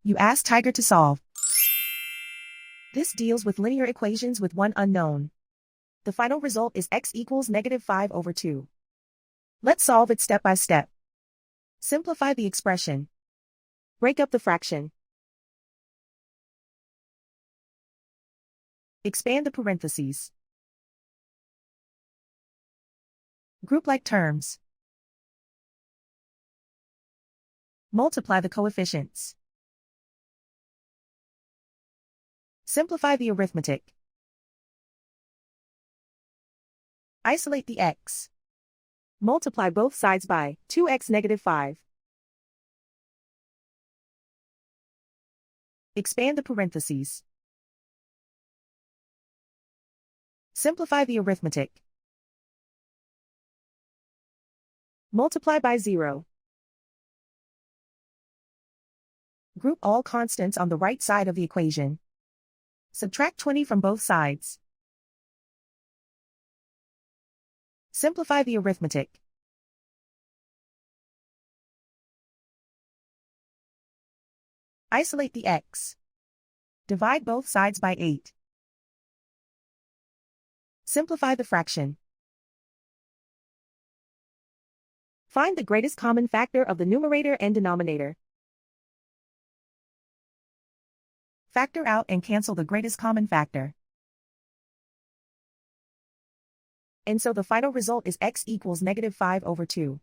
You ask Tiger to solve. This deals with linear equations with one unknown. The final result is x equals -5/2. Let's solve it step by step. Simplify the expression. Break up the fraction. Expand the parentheses. Group like terms. Multiply the coefficients. Simplify the arithmetic. Isolate the x. Multiply both sides by 2x -5. Expand the parentheses. Simplify the arithmetic. Multiply by 0. Group all constants on the right side of the equation. Subtract 20 from both sides. Simplify the arithmetic. Isolate the x. Divide both sides by 8. Simplify the fraction. Find the greatest common factor of the numerator and denominator. Factor out and cancel the greatest common factor. And so the final result is x equals -5/2.